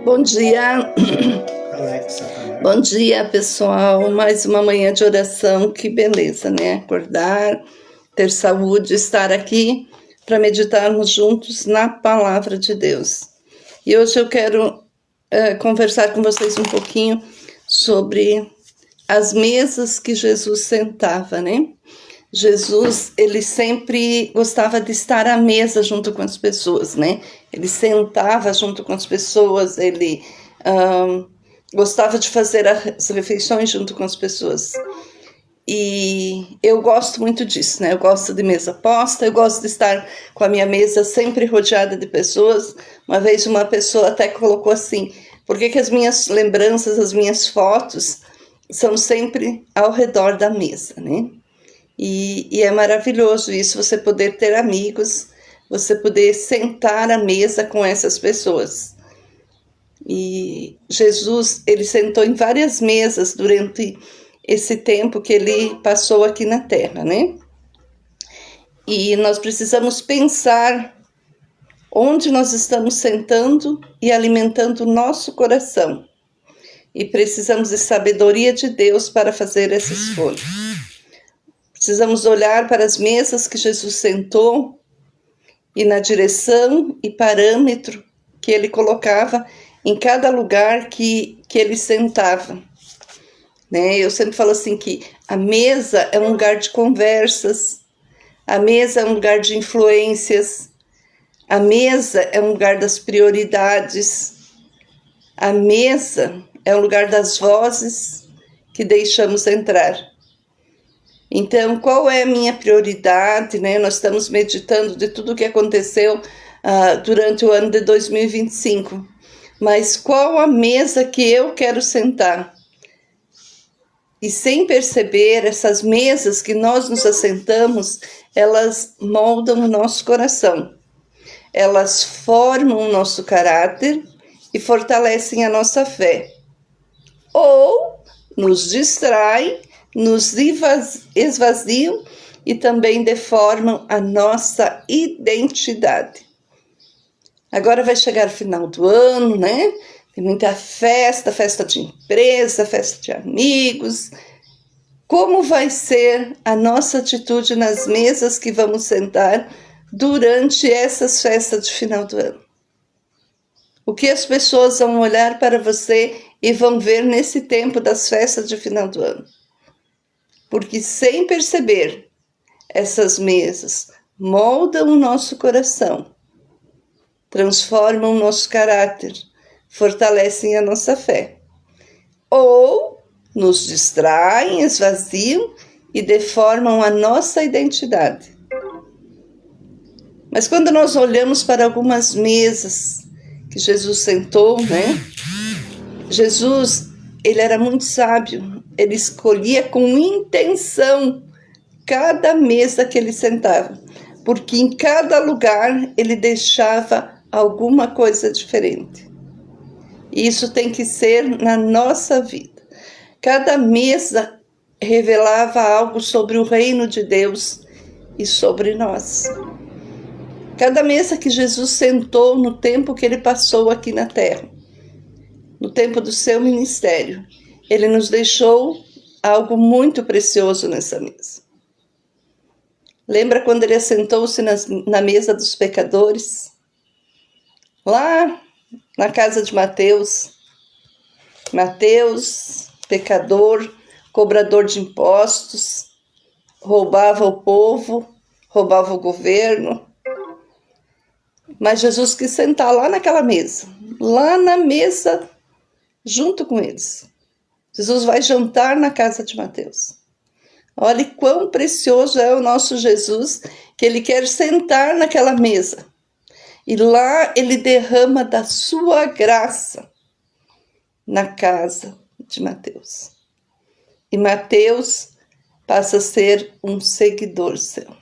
Bom dia, Alexa. bom dia pessoal, mais uma manhã de oração, que beleza, né? Acordar, ter saúde, estar aqui para meditarmos juntos na Palavra de Deus. E hoje eu quero conversar com vocês um pouquinho sobre as mesas que Jesus sentava, né? Jesus, ele sempre gostava de estar à mesa junto com as pessoas, né? Ele sentava junto com as pessoas, ele gostava de fazer as refeições junto com as pessoas. E eu gosto muito disso, né? Eu gosto de mesa posta, eu gosto de estar com a minha mesa sempre rodeada de pessoas. Uma vez uma pessoa até colocou assim: por que as minhas lembranças, as minhas fotos são sempre ao redor da mesa, né? E é maravilhoso isso, você poder ter amigos, você poder sentar à mesa com essas pessoas. E Jesus, ele sentou em várias mesas durante esse tempo que ele passou aqui na Terra, né? E nós precisamos pensar onde nós estamos sentando e alimentando o nosso coração. E precisamos de sabedoria de Deus para fazer essa escolha. Precisamos olhar para as mesas que Jesus sentou e na direção e parâmetro que ele colocava em cada lugar que ele sentava. Né? Eu sempre falo assim que a mesa é um lugar de conversas, a mesa é um lugar de influências, a mesa é um lugar das prioridades, a mesa é um lugar das vozes que deixamos entrar. Então, qual é a minha prioridade, né? Nós estamos meditando de tudo o que aconteceu durante o ano de 2025. Mas qual a mesa que eu quero sentar? E sem perceber, essas mesas que nós nos assentamos, elas moldam o nosso coração. Elas formam o nosso caráter e fortalecem a nossa fé. Ou nos distraem, nos esvaziam e também deformam a nossa identidade. Agora vai chegar o final do ano, né? Tem muita festa, festa de empresa, festa de amigos. Como vai ser a nossa atitude nas mesas que vamos sentar durante essas festas de final do ano? O que as pessoas vão olhar para você e vão ver nesse tempo das festas de final do ano? Porque sem perceber, essas mesas moldam o nosso coração, transformam o nosso caráter, fortalecem a nossa fé. Ou nos distraem, esvaziam e deformam a nossa identidade. Mas quando nós olhamos para algumas mesas que Jesus sentou, né? Jesus, ele era muito sábio. Ele escolhia com intenção cada mesa que ele sentava, porque em cada lugar ele deixava alguma coisa diferente. E isso tem que ser na nossa vida. Cada mesa revelava algo sobre o reino de Deus e sobre nós. Cada mesa que Jesus sentou no tempo que ele passou aqui na terra, no tempo do seu ministério, ele nos deixou algo muito precioso nessa mesa. Lembra quando ele assentou-se na mesa dos pecadores? Lá na casa de Mateus. Mateus, pecador, cobrador de impostos, roubava o povo, roubava o governo. Mas Jesus quis sentar lá naquela mesa, lá na mesa, junto com eles. Jesus vai jantar na casa de Mateus. Olha quão precioso é o nosso Jesus, que ele quer sentar naquela mesa. E lá ele derrama da sua graça na casa de Mateus. E Mateus passa a ser um seguidor seu.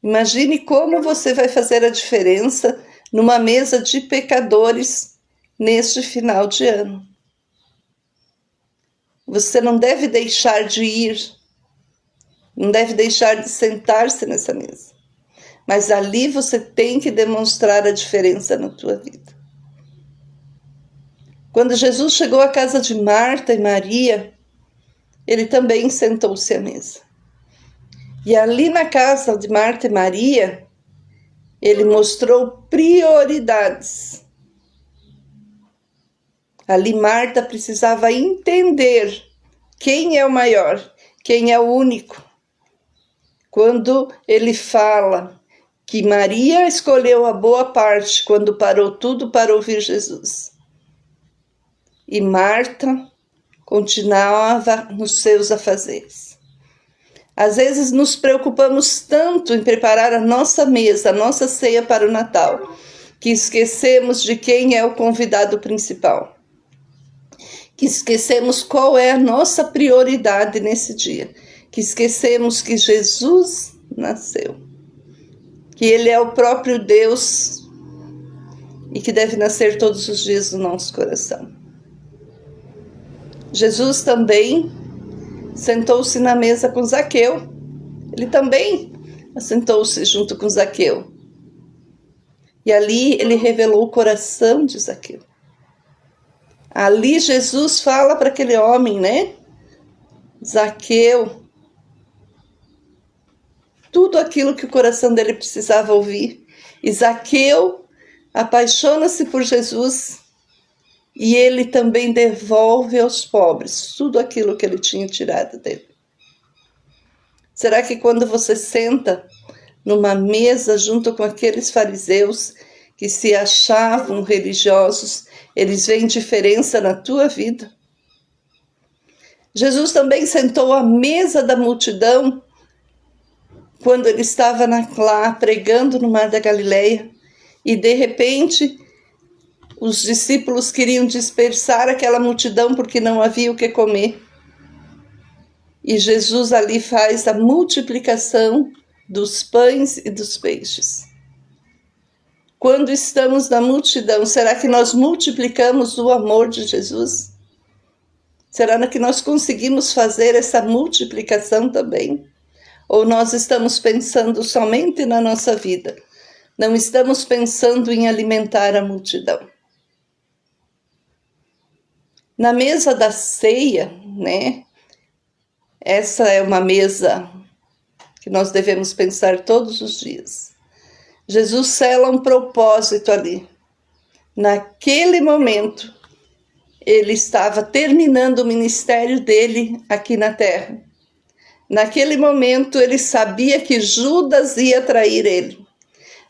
Imagine como você vai fazer a diferença numa mesa de pecadores neste final de ano. Você não deve deixar de ir, não deve deixar de sentar-se nessa mesa. Mas ali você tem que demonstrar a diferença na tua vida. Quando Jesus chegou à casa de Marta e Maria, ele também sentou-se à mesa. E ali na casa de Marta e Maria, ele mostrou prioridades. Ali Marta precisava entender quem é o maior, quem é o único. Quando ele fala que Maria escolheu a boa parte quando parou tudo para ouvir Jesus. E Marta continuava nos seus afazeres. Às vezes nos preocupamos tanto em preparar a nossa mesa, a nossa ceia para o Natal, que esquecemos de quem é o convidado principal. Que esquecemos qual é a nossa prioridade nesse dia. Que esquecemos que Jesus nasceu. Que ele é o próprio Deus e que deve nascer todos os dias no nosso coração. Jesus também sentou-se na mesa com Zaqueu. Ele também sentou-se junto com Zaqueu. E ali ele revelou o coração de Zaqueu. Ali Jesus fala para aquele homem, né? Zaqueu, tudo aquilo que o coração dele precisava ouvir. E Zaqueu apaixona-se por Jesus e ele também devolve aos pobres tudo aquilo que ele tinha tirado dele. Será que quando você senta numa mesa junto com aqueles fariseus que se achavam religiosos, eles veem diferença na tua vida? Jesus também sentou à mesa da multidão quando ele estava lá pregando no Mar da Galileia e de repente os discípulos queriam dispersar aquela multidão porque não havia o que comer. E Jesus ali faz a multiplicação dos pães e dos peixes. Quando estamos na multidão, será que nós multiplicamos o amor de Jesus? Será que nós conseguimos fazer essa multiplicação também? Ou nós estamos pensando somente na nossa vida? Não estamos pensando em alimentar a multidão. Na mesa da ceia, né? Essa é uma mesa que nós devemos pensar todos os dias. Jesus sela um propósito ali. Naquele momento, ele estava terminando o ministério dele aqui na terra. Naquele momento, ele sabia que Judas ia trair ele.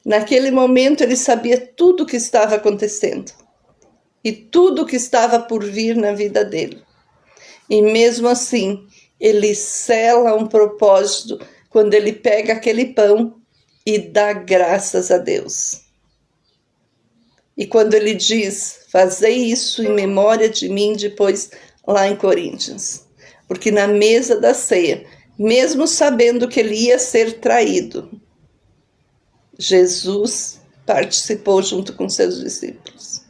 Naquele momento, ele sabia tudo o que estava acontecendo. E tudo o que estava por vir na vida dele. E mesmo assim, ele sela um propósito quando ele pega aquele pão e dá graças a Deus. E quando ele diz, fazei isso em memória de mim, depois lá em Coríntios. Porque na mesa da ceia, mesmo sabendo que ele ia ser traído, Jesus participou junto com seus discípulos.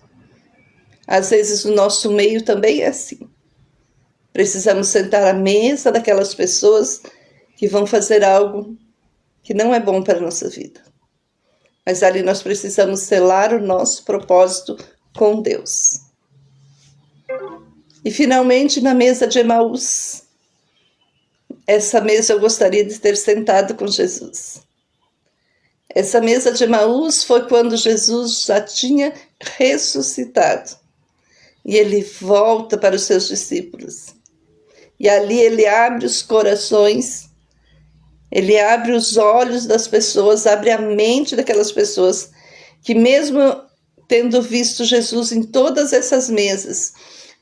Às vezes o nosso meio também é assim. Precisamos sentar à mesa daquelas pessoas que vão fazer algo que não é bom para a nossa vida. Mas ali nós precisamos selar o nosso propósito com Deus. E finalmente na mesa de Emaús, essa mesa eu gostaria de ter sentado com Jesus. Essa mesa de Emaús foi quando Jesus já tinha ressuscitado. E ele volta para os seus discípulos. E ali ele abre os corações, ele abre os olhos das pessoas, abre a mente daquelas pessoas que mesmo tendo visto Jesus em todas essas mesas,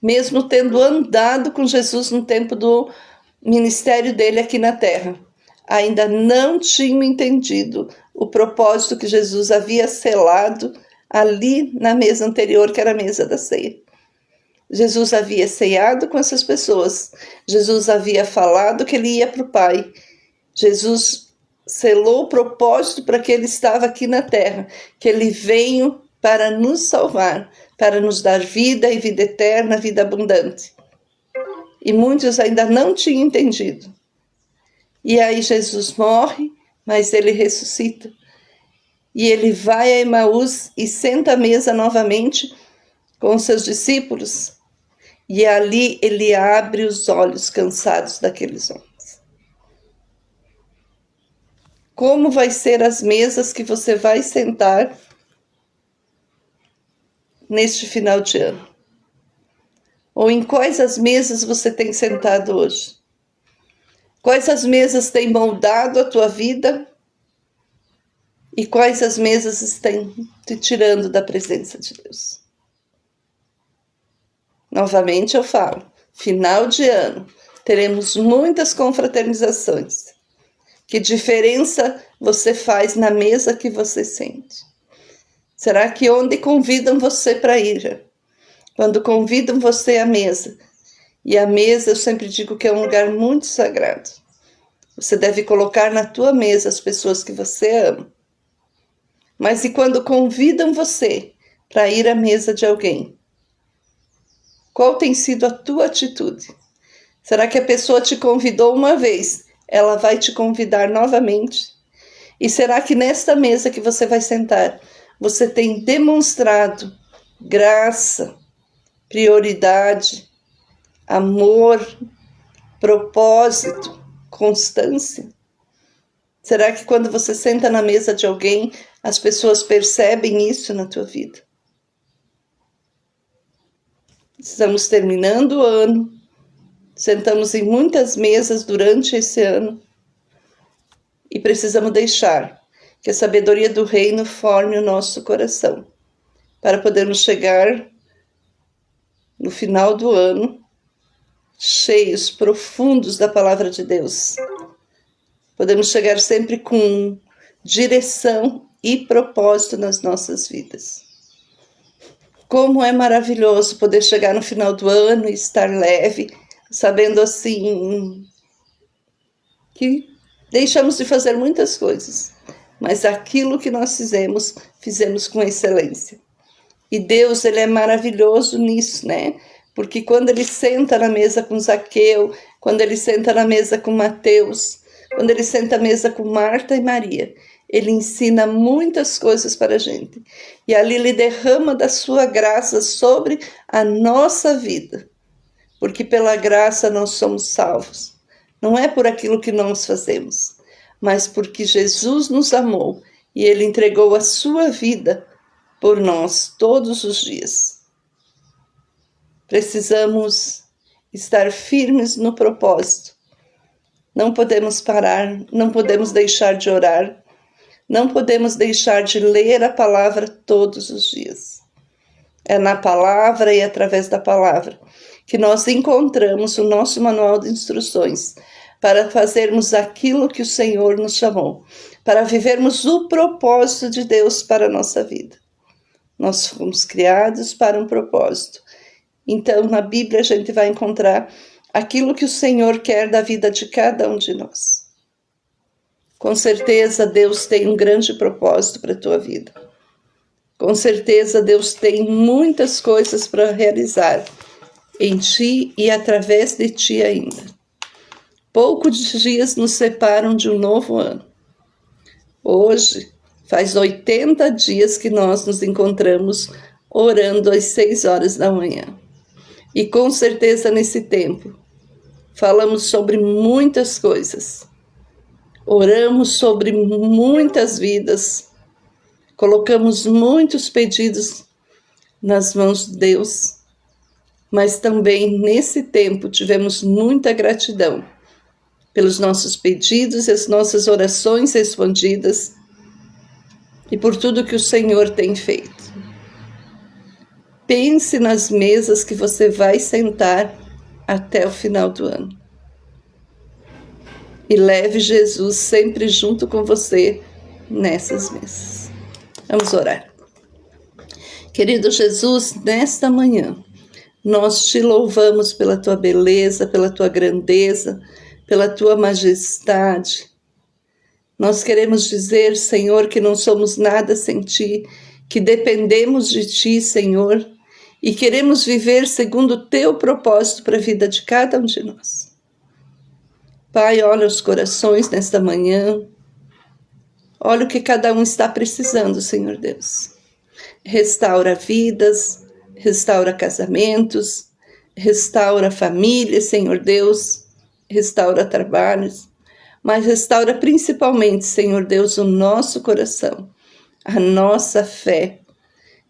mesmo tendo andado com Jesus no tempo do ministério dele aqui na terra, ainda não tinham entendido o propósito que Jesus havia selado ali na mesa anterior, que era a mesa da ceia. Jesus havia ceado com essas pessoas, Jesus havia falado que ele ia para o Pai, Jesus selou o propósito para que ele estava aqui na terra, que ele veio para nos salvar, para nos dar vida e vida eterna, vida abundante. E muitos ainda não tinham entendido. E aí Jesus morre, mas ele ressuscita. E ele vai a Emaús e senta à mesa novamente com seus discípulos. E ali ele abre os olhos cansados daqueles homens. Como vai ser as mesas que você vai sentar neste final de ano? Ou em quais as mesas você tem sentado hoje? Quais as mesas têm moldado a tua vida? E quais as mesas estão te tirando da presença de Deus? Novamente eu falo, final de ano, teremos muitas confraternizações. Que diferença você faz na mesa que você sente? Será que onde convidam você para ir? Quando convidam você à mesa, e a mesa eu sempre digo que é um lugar muito sagrado. Você deve colocar na tua mesa as pessoas que você ama. Mas e quando convidam você para ir à mesa de alguém? Qual tem sido a tua atitude? Será que a pessoa te convidou uma vez? Ela vai te convidar novamente? E será que nesta mesa que você vai sentar, você tem demonstrado graça, prioridade, amor, propósito, constância? Será que quando você senta na mesa de alguém, as pessoas percebem isso na tua vida? Estamos terminando o ano, sentamos em muitas mesas durante esse ano e precisamos deixar que a sabedoria do reino forme o nosso coração para podermos chegar no final do ano cheios, profundos da palavra de Deus. Podemos chegar sempre com direção e propósito nas nossas vidas. Como é maravilhoso poder chegar no final do ano e estar leve, sabendo assim que deixamos de fazer muitas coisas, mas aquilo que nós fizemos com excelência. E Deus, ele é maravilhoso nisso, né? Porque quando ele senta na mesa com Zaqueu, quando ele senta na mesa com Mateus, quando ele senta à mesa com Marta e Maria, ele ensina muitas coisas para a gente. E ali ele derrama da sua graça sobre a nossa vida. Porque pela graça nós somos salvos. Não é por aquilo que nós fazemos, mas porque Jesus nos amou e ele entregou a sua vida por nós todos os dias. Precisamos estar firmes no propósito. Não podemos parar, não podemos deixar de orar, não podemos deixar de ler a palavra todos os dias. É na palavra e através da palavra que nós encontramos o nosso manual de instruções para fazermos aquilo que o Senhor nos chamou, para vivermos o propósito de Deus para a nossa vida. Nós fomos criados para um propósito. Então, na Bíblia, a gente vai encontrar aquilo que o Senhor quer da vida de cada um de nós. Com certeza, Deus tem um grande propósito para a tua vida. Com certeza, Deus tem muitas coisas para realizar em ti e através de ti ainda. Poucos dias nos separam de um novo ano. Hoje, Faz 80 dias que nós nos encontramos orando às 6 horas da manhã. E com certeza nesse tempo falamos sobre muitas coisas. Oramos sobre muitas vidas. Colocamos muitos pedidos nas mãos de Deus. Mas também nesse tempo tivemos muita gratidão pelos nossos pedidos e as nossas orações respondidas e por tudo que o Senhor tem feito. Pense nas mesas que você vai sentar até o final do ano. E leve Jesus sempre junto com você nessas mesas. Vamos orar. Querido Jesus, nesta manhã, nós te louvamos pela tua beleza, pela tua grandeza, pela tua majestade. Nós queremos dizer, Senhor, que não somos nada sem ti, que dependemos de ti, Senhor, e queremos viver segundo o teu propósito para a vida de cada um de nós. Pai, olha os corações nesta manhã. Olha o que cada um está precisando, Senhor Deus. Restaura vidas, restaura casamentos, restaura famílias, Senhor Deus, restaura trabalhos, mas restaura principalmente, Senhor Deus, o nosso coração, a nossa fé.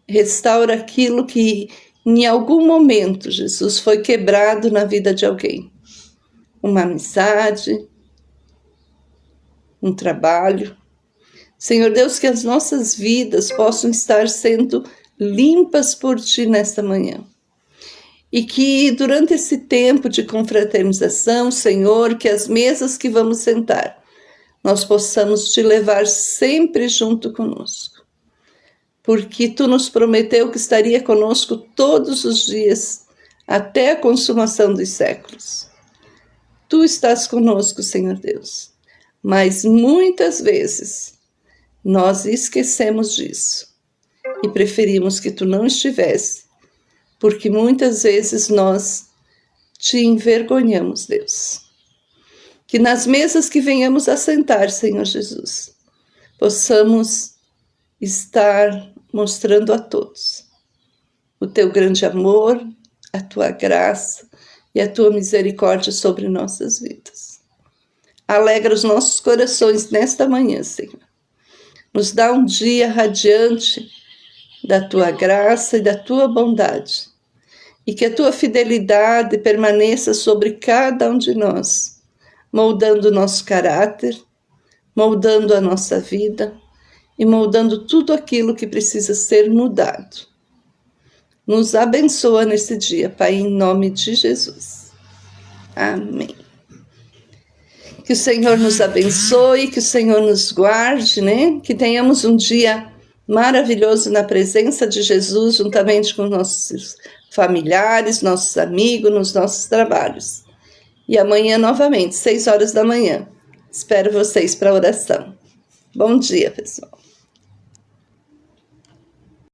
Restaura aquilo que em algum momento, Jesus, foi quebrado na vida de alguém. Uma amizade, um trabalho. Senhor Deus, que as nossas vidas possam estar sendo limpas por ti nesta manhã. E que durante esse tempo de confraternização, Senhor, que as mesas que vamos sentar, nós possamos te levar sempre junto conosco. Porque tu nos prometeu que estaria conosco todos os dias, até a consumação dos séculos. Tu estás conosco, Senhor Deus, mas muitas vezes nós esquecemos disso e preferimos que tu não estivesse, porque muitas vezes nós te envergonhamos, Deus. Que nas mesas que venhamos a sentar, Senhor Jesus, possamos estar mostrando a todos o teu grande amor, a tua graça e a tua misericórdia sobre nossas vidas. Alegra os nossos corações nesta manhã, Senhor. Nos dá um dia radiante da tua graça e da tua bondade. E que a tua fidelidade permaneça sobre cada um de nós, moldando o nosso caráter, moldando a nossa vida e moldando tudo aquilo que precisa ser mudado. Nos abençoa nesse dia, Pai, em nome de Jesus. Amém. Que o Senhor nos abençoe, que o Senhor nos guarde, né? Que tenhamos um dia maravilhoso na presença de Jesus, juntamente com nossos familiares, nossos amigos, nos nossos trabalhos. E amanhã, novamente, 6 horas da manhã. Espero vocês para a oração. Bom dia, pessoal.